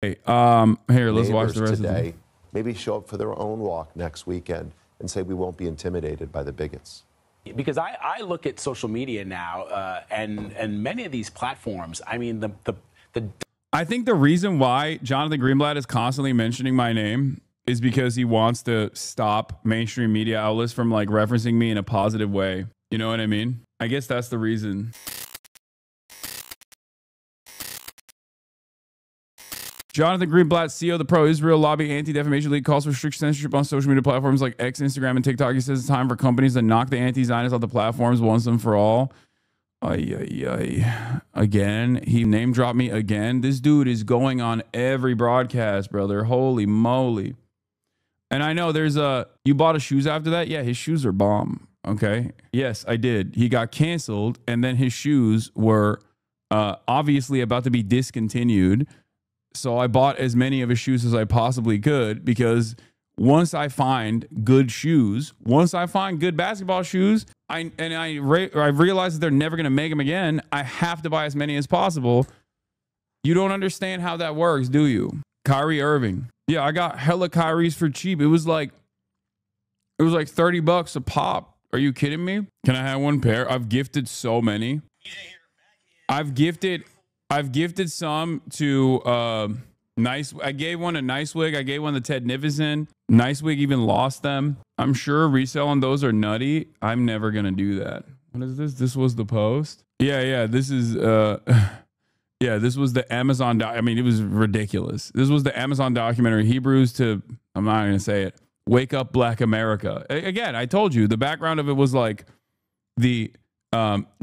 Hey, here, let's watch the rest today. of it. Maybe show up for their own walk next weekend and say we won't be intimidated by the bigots. Because I look at social media now, and many of these platforms. I mean, I think the reason why Jonathan Greenblatt is constantly mentioning my name is because he wants to stop mainstream media outlets from like referencing me in a positive way. You know what I mean? I guess that's the reason. Jonathan Greenblatt, CEO of the Pro-Israel Lobby Anti-Defamation League, calls for strict censorship on social media platforms like X, Instagram, and TikTok. He says it's time for companies to knock the anti-Zionists off the platforms once and for all. Again, he name dropped me again. This dude is going on every broadcast, brother. Holy moly. And I know there's you bought his shoes after that? Yeah, his shoes are bomb. Okay. Yes, I did. He got canceled, and then his shoes were obviously about to be discontinued. So I bought as many of his shoes as I possibly could, because once I find good shoes, once I find good basketball shoes, I realize that they're never going to make them again, I have to buy as many as possible. You don't understand how that works, do you? Kyrie Irving. Yeah, I got hella Kyries for cheap. It was like $30 a pop. Are you kidding me? Can I have one pair? I've gifted so many. I've gifted some to Nice. I gave one to Nice Wig. I gave one to Ted Nivison. Nice Wig even lost them. I'm sure resale on those are nutty. I'm never gonna do that. What is this? This was the post. Yeah. This is yeah. This was the Amazon. I mean, it was ridiculous. This was the Amazon documentary Hebrews to. I'm not gonna say it. Wake Up Black America. Again, I told you the background of it was like the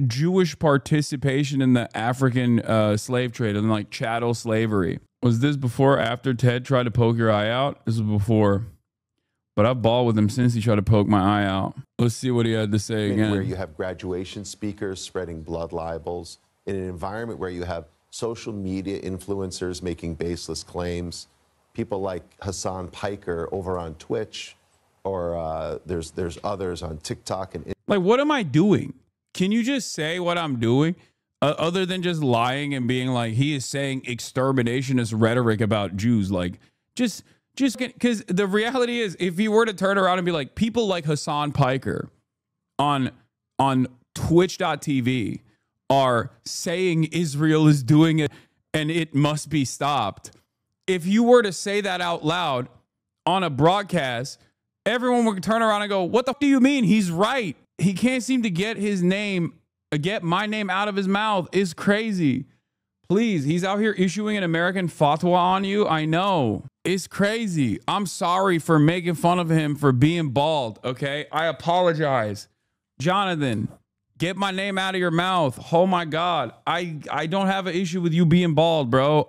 Jewish participation in the African slave trade and like chattel slavery. Was this before or after Ted tried to poke your eye out? This was before. But I've balled with him since he tried to poke my eye out. Let's see what he had to say again. Where you have graduation speakers spreading blood libels, in an environment where you have social media influencers making baseless claims, people like Hasan Piker over on Twitch, or there's others on TikTok. And like, what am I doing? Can you just say what I'm doing? Other than just lying and being like, he is saying exterminationist rhetoric about Jews. Like, just because the reality is, if you were to turn around and be like, people like Hasan Piker on Twitch.tv are saying Israel is doing it and it must be stopped. If you were to say that out loud on a broadcast, everyone would turn around and go, what the f do you mean? He's right. He can't seem to get my name out of his mouth. Is crazy. Please, he's out here issuing an American fatwa on you. I know. It's crazy. I'm sorry for making fun of him for being bald, okay? I apologize. Jonathan, get my name out of your mouth. Oh my God. I don't have an issue with you being bald, bro.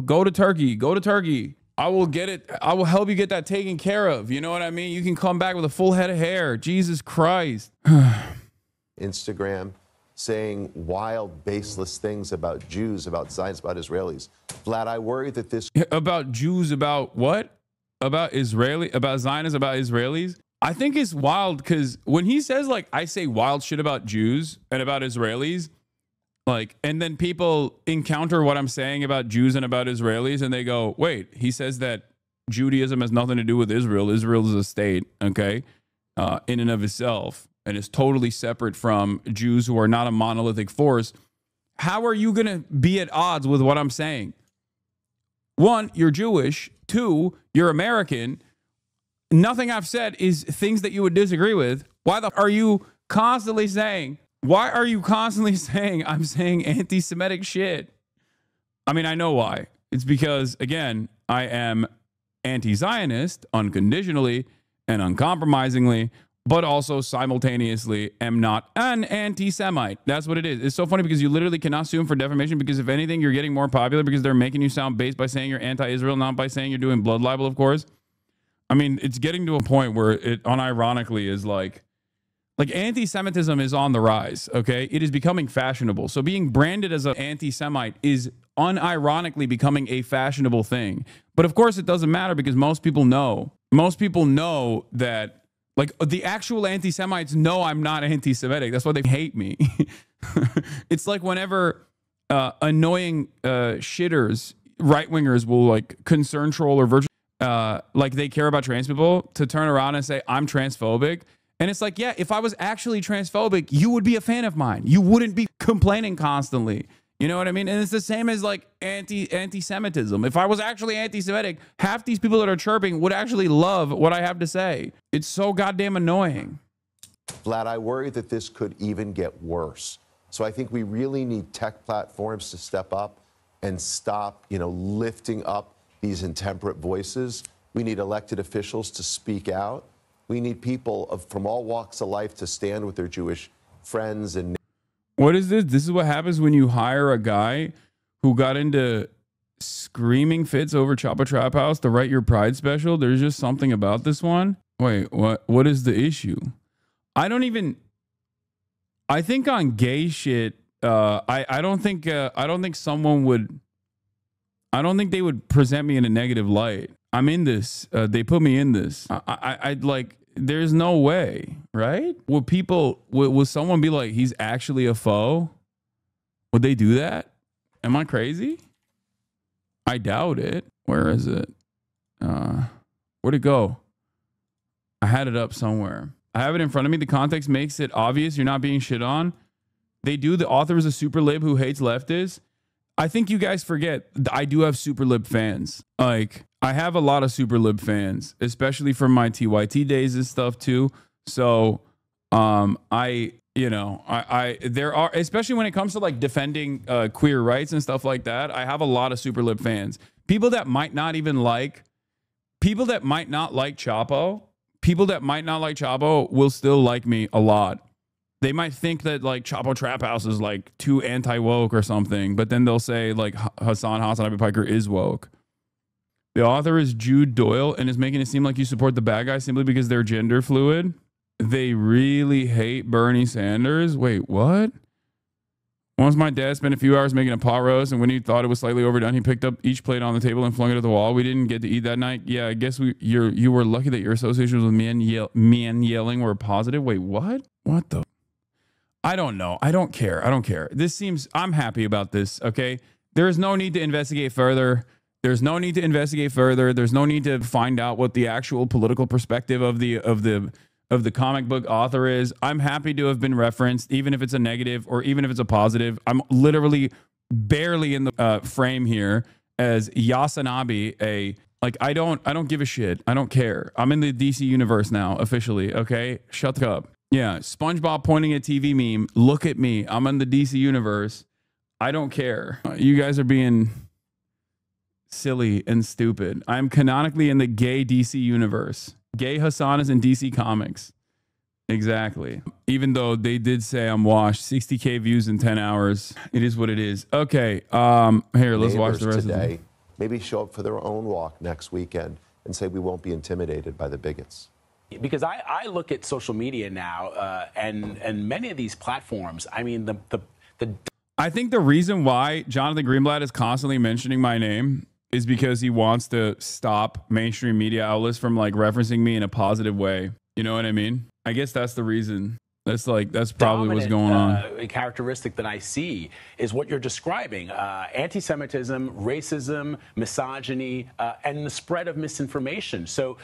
Go to Turkey. Go to Turkey. I will get it. I will help you get that taken care of. You know what I mean? You can come back with a full head of hair. Jesus Christ. Instagram saying wild, baseless things about Jews, about Zionists, about Israelis. Vlad, I worry that this... About Jews, about what? About Zionists, about Israelis? I think it's wild because when he says, like, I say wild shit about Jews and about Israelis, like, and then people encounter what I'm saying about Jews and about Israelis, and they go, wait, he says that Judaism has nothing to do with Israel. Israel is a state, okay, in and of itself, and is totally separate from Jews who are not a monolithic force. How are you going to be at odds with what I'm saying? One, you're Jewish. Two, you're American. Nothing I've said is things that you would disagree with. Why the f are you constantly saying... Why are you constantly saying I'm saying anti-Semitic shit? I mean, I know why. It's because, again, I am anti-Zionist unconditionally and uncompromisingly, but also simultaneously am not an anti-Semite. That's what it is. It's so funny because you literally cannot sue him for defamation because, if anything, you're getting more popular because they're making you sound base by saying you're anti-Israel, not by saying you're doing blood libel, of course. I mean, it's getting to a point where it unironically is like anti-Semitism is on the rise, okay? It is becoming fashionable. So being branded as an anti-Semite is unironically becoming a fashionable thing. But of course it doesn't matter because most people know that, like, the actual anti-Semites know I'm not anti-Semitic. That's why they hate me. It's like whenever annoying shitters right-wingers will like concern troll or virtual like they care about trans people to turn around and say I'm transphobic. And it's like, yeah, if I was actually transphobic, you would be a fan of mine. You wouldn't be complaining constantly. You know what I mean? And it's the same as like anti-Semitism. If I was actually anti-Semitic, half these people that are chirping would actually love what I have to say. It's so goddamn annoying. Vlad, I worry that this could even get worse. So I think we really need tech platforms to step up and stop, lifting up these intemperate voices. We need elected officials to speak out. We need people from all walks of life to stand with their Jewish friends and. What is this? This is what happens when you hire a guy who got into screaming fits over Choppa Trap House to write your Pride special. There's just something about this one. Wait, what is the issue? I think on gay shit, I don't think they would present me in a negative light. I'm in this. They put me in this. I'd like, there's no way, right? Would someone be like, he's actually a foe? Would they do that? Am I crazy? I doubt it. Where is it? Where'd it go? I had it up somewhere. I have it in front of me. The context makes it obvious you're not being shit on. They do. The author is a super lib who hates leftists. I think you guys forget I do have super lib fans. Like, I have a lot of super lib fans, especially from my TYT days and stuff too. So, there are, especially when it comes to like defending queer rights and stuff like that. I have a lot of super lib fans. People that might not like Chapo. People that might not like Chapo will still like me a lot. They might think that like Chapo Trap House is like too anti-woke or something, but then they'll say like Hasan HasanAbi Piker is woke. The author is Jude Doyle and is making it seem like you support the bad guy simply because they're gender fluid. They really hate Bernie Sanders. Wait, what? Once my dad spent a few hours making a pot roast, and when he thought it was slightly overdone, he picked up each plate on the table and flung it at the wall. We didn't get to eat that night. Yeah, I guess you were lucky that your associations with men yelling were positive. Wait, what? What the? I don't know. I don't care. I'm happy about this, okay? There is no need to investigate further. There's no need to find out what the actual political perspective of the comic book author is. I'm happy to have been referenced, even if it's a negative or even if it's a positive. I'm literally barely in the frame here as YasanAbi. I don't give a shit. I don't care. I'm in the DC universe now officially. Okay, shut up. Yeah, SpongeBob pointing at TV meme. Look at me. I'm in the DC universe. I don't care. You guys are being silly and stupid. I'm canonically in the gay DC universe. Gay Hasan is in DC Comics. Exactly. Even though they did say I'm washed. 60K views in 10 hours. It is what it is. Okay. Here, let's watch the rest of it. Maybe show up for their own walk next weekend and say we won't be intimidated by the bigots. Because I look at social media now, and many of these platforms, I mean, I think the reason why Jonathan Greenblatt is constantly mentioning my name is because he wants to stop mainstream media outlets from like referencing me in a positive way. You know what I mean? I guess that's the reason. That's probably what's going on. A characteristic that I see is what you're describing: anti-Semitism, racism, misogyny, and the spread of misinformation. So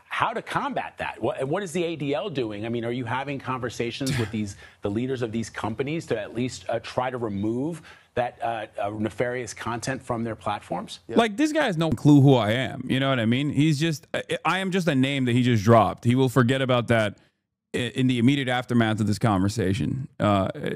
how to combat that? What is the ADL doing? I mean, are you having conversations with the leaders of these companies to at least try to remove that nefarious content from their platforms? Yeah. Like, this guy has no clue who I am. You know what I mean? I am just a name that he just dropped. He will forget about that in the immediate aftermath of this conversation.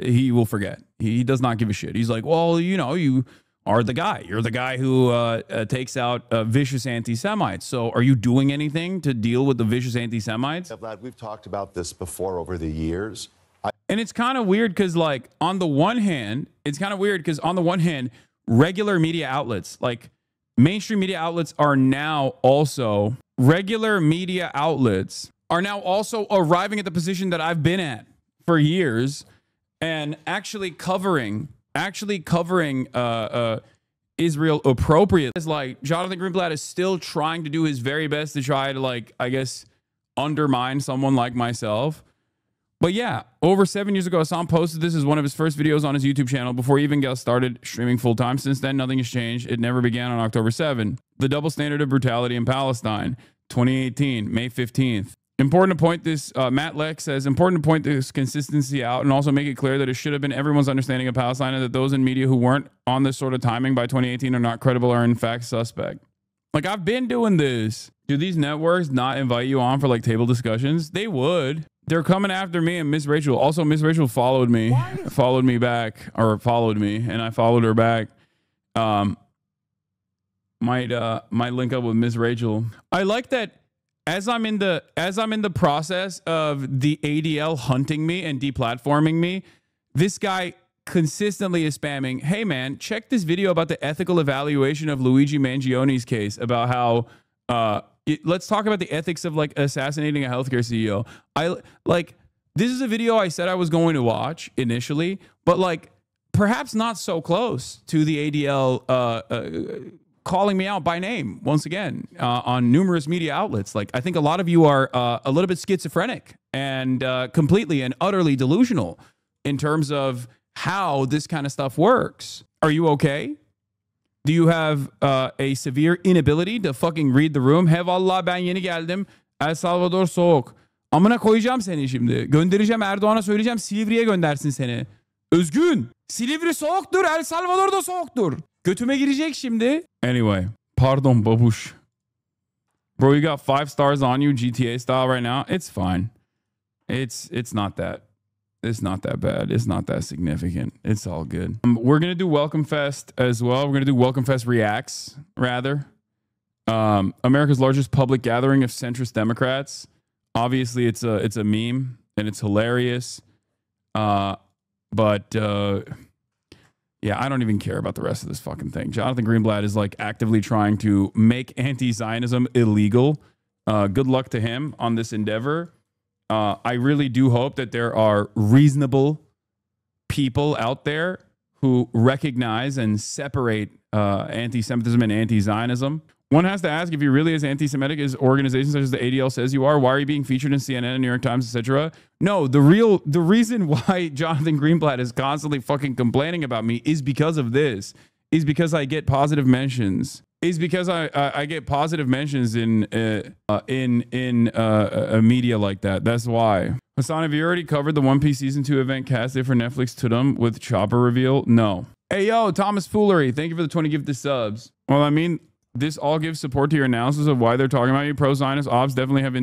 He will forget. He does not give a shit. He's like, well, you are the guy. You're the guy who takes out vicious anti-Semites. So are you doing anything to deal with the vicious anti-Semites? Yeah, Vlad, we've talked about this before over the years. And it's kind of weird because, like, on the one hand, regular media outlets, like mainstream media outlets, are now also arriving at the position that I've been at for years and actually covering Israel appropriately. It's like Jonathan Greenblatt is still trying to do his very best to try to, like, I guess, undermine someone like myself. But yeah, over 7 years ago, Hasan posted this as one of his first videos on his YouTube channel before he even got started streaming full-time. Since then, nothing has changed. It never began on October 7. The double standard of brutality in Palestine, 2018, May 15th. Important to point this, Matt Leck says, important to point this consistency out and also make it clear that it should have been everyone's understanding of Palestine and that those in media who weren't on this sort of timing by 2018 are not credible or are in fact suspect. Like, I've been doing this. Do these networks not invite you on for like table discussions? They would. They're coming after me and Miss Rachel. Also, Miss Rachel followed me back, or followed me, and I followed her back. Might link up with Miss Rachel. I like that. As I'm in the process of the ADL hunting me and deplatforming me, this guy consistently is spamming, hey man, check this video about the ethical evaluation of Luigi Mangione's case about how let's talk about the ethics of like assassinating a healthcare CEO. This is a video I said I was going to watch initially, but like perhaps not so close to the ADL calling me out by name once again on numerous media outlets. Like, I think a lot of you are a little bit schizophrenic and completely and utterly delusional in terms of how this kind of stuff works. Are you okay? Do you have a severe inability to fucking read the room? Hevallah, ben yeni geldim. El Salvador soğuk. Amına koyacağım seni şimdi. Göndereceğim, Erdoğan'a söyleyeceğim, Silivri'ye göndersin seni. Özgün. Silivri soğuktur, El Salvador da soğuktur. Götüme girecek şimdi. Anyway, pardon babuş. Bro, you got 5 stars on you GTA style right now. It's fine. It's not that. It's not that bad. It's not that significant. It's all good. We're going to do Welcome Fest as well. We're going to do Welcome Fest Reacts, rather. America's largest public gathering of centrist Democrats. Obviously, it's a meme, and it's hilarious. But yeah, I don't even care about the rest of this fucking thing. Jonathan Greenblatt is like actively trying to make anti-Zionism illegal. Good luck to him on this endeavor. I really do hope that there are reasonable people out there who recognize and separate anti-Semitism and anti-Zionism. One has to ask, if you're really as anti-Semitic as organizations such as the ADL says you are, why are you being featured in CNN and New York Times, etc.? No, the reason why Jonathan Greenblatt is constantly fucking complaining about me is because of this. Is because I get positive mentions. Is because I get positive mentions in a media like that. That's why. Hasan, have you already covered the One Piece Season 2 event casted for Netflix Tudum with Chopper reveal? No. Hey, yo, Thomas Foolery. Thank you for the 20 gifted subs. Well, I mean, this all gives support to your analysis of why they're talking about you. Pro-Zionist ops definitely have